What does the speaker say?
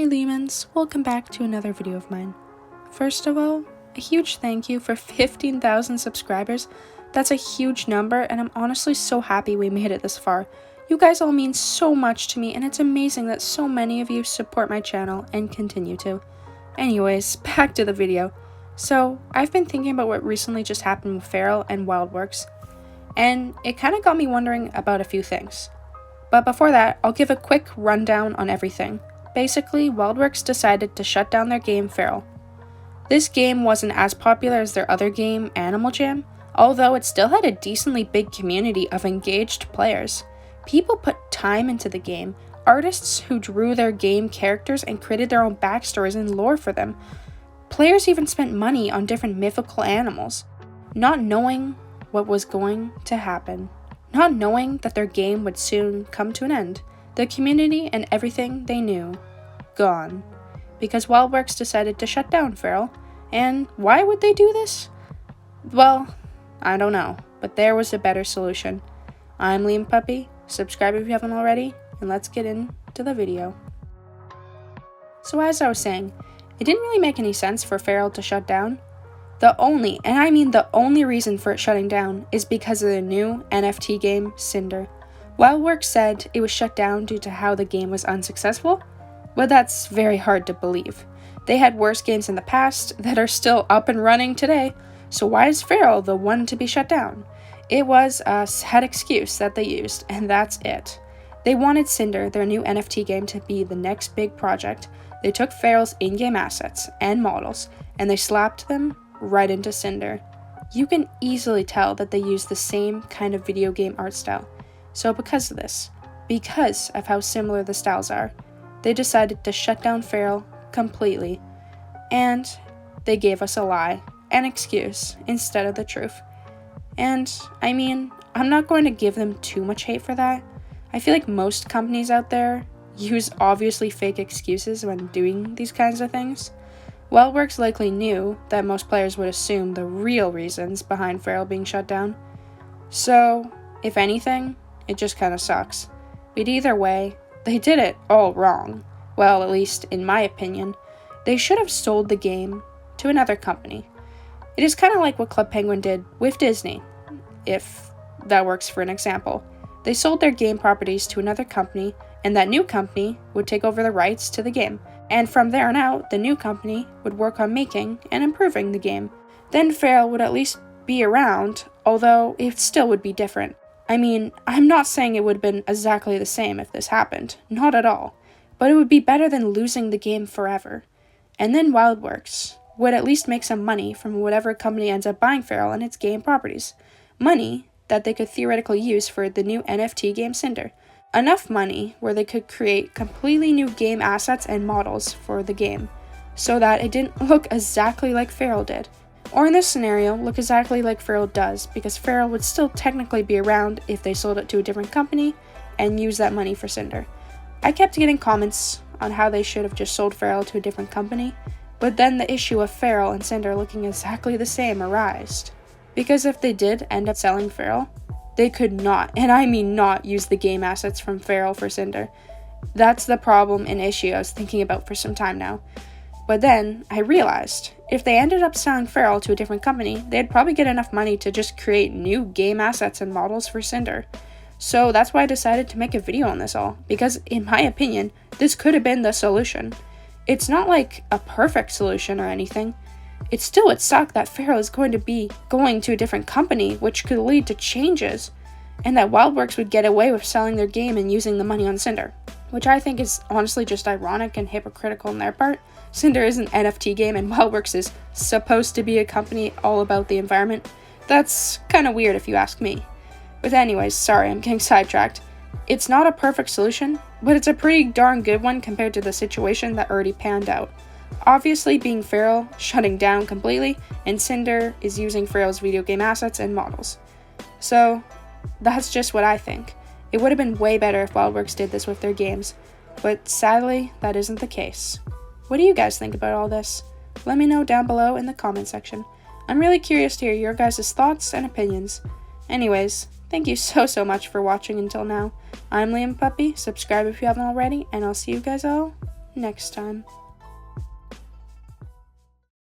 Hi Leamons, welcome back to another video of mine. First of all, a huge thank you for 15,000 subscribers. That's a huge number and I'm honestly so happy we made it this far. You guys all mean so much to me and it's amazing that so many of you support my channel and continue to. Anyways, back to the video. So, I've been thinking about what recently just happened with Feral and WildWorks, and it kind of got me wondering about a few things. But before that, I'll give a quick rundown on everything. Basically, WildWorks decided to shut down their game Feral. This game wasn't as popular as their other game, Animal Jam, although it still had a decently big community of engaged players. People put time into the game, artists who drew their game characters and created their own backstories and lore for them. Players even spent money on different mythical animals, not knowing what was going to happen, not knowing that their game would soon come to an end. The community and everything they knew, gone. Because WildWorks decided to shut down Feral. And why would they do this? Well, I don't know, but there was a better solution. I'm Leamon Puppy, subscribe if you haven't already, and let's get into the video. So as I was saying, it didn't really make any sense for Feral to shut down. The only, and I mean the only reason for it shutting down is because of the new NFT game, Cinder. WildWorks said it was shut down due to how the game was unsuccessful, but that's very hard to believe. They had worse games in the past that are still up and running today, so why is Feral the one to be shut down? It was a sad excuse that they used, and that's it. They wanted Cinder, their new NFT game, to be the next big project. They took Feral's in-game assets and models, and they slapped them right into Cinder. You can easily tell that they used the same kind of video game art style. So because of this, because of how similar the styles are, they decided to shut down Feral completely, and they gave us a lie, an excuse, instead of the truth. And, I mean, I'm not going to give them too much hate for that. I feel like most companies out there use obviously fake excuses when doing these kinds of things. WildWorks likely knew that most players would assume the real reasons behind Feral being shut down. So, if anything, it just kinda sucks. But either way, they did it all wrong. Well, at least in my opinion. They should have sold the game to another company. It is kind of like what Club Penguin did with Disney, if that works for an example. They sold their game properties to another company, and that new company would take over the rights to the game. And from there on out, the new company would work on making and improving the game. Then Feral would at least be around, although it still would be different. I mean, I'm not saying it would have been exactly the same if this happened, not at all, but it would be better than losing the game forever. And then WildWorks would at least make some money from whatever company ends up buying Feral and its game properties. Money that they could theoretically use for the new NFT game Cinder. Enough money where they could create completely new game assets and models for the game, so that it didn't look exactly like Feral did. Or in this scenario, look exactly like Feral does, because Feral would still technically be around if they sold it to a different company and used that money for Cinder. I kept getting comments on how they should have just sold Feral to a different company, but then the issue of Feral and Cinder looking exactly the same arose. Because if they did end up selling Feral, they could not, and I mean not, use the game assets from Feral for Cinder. That's the problem and issue I was thinking about for some time now. But then, I realized, if they ended up selling Feral to a different company, they'd probably get enough money to just create new game assets and models for Cinder. So that's why I decided to make a video on this all, because in my opinion, this could have been the solution. It's not like a perfect solution or anything. It still would suck that Feral is going to be going to a different company, which could lead to changes, and that WildWorks would get away with selling their game and using the money on Cinder, which I think is honestly just ironic and hypocritical on their part. Cinder is an NFT game and WildWorks is supposed to be a company all about the environment. That's kind of weird if you ask me. But anyways, sorry, I'm getting sidetracked. It's not a perfect solution, but it's a pretty darn good one compared to the situation that already panned out. Obviously being Feral, shutting down completely, and Cinder is using Feral's video game assets and models. So, that's just what I think. It would have been way better if WildWorks did this with their games, but sadly, that isn't the case. What do you guys think about all this? Let me know down below in the comment section. I'm really curious to hear your guys' thoughts and opinions. Anyways, thank you so much for watching until now. I'm Leamon Puppy, subscribe if you haven't already, and I'll see you guys all next time.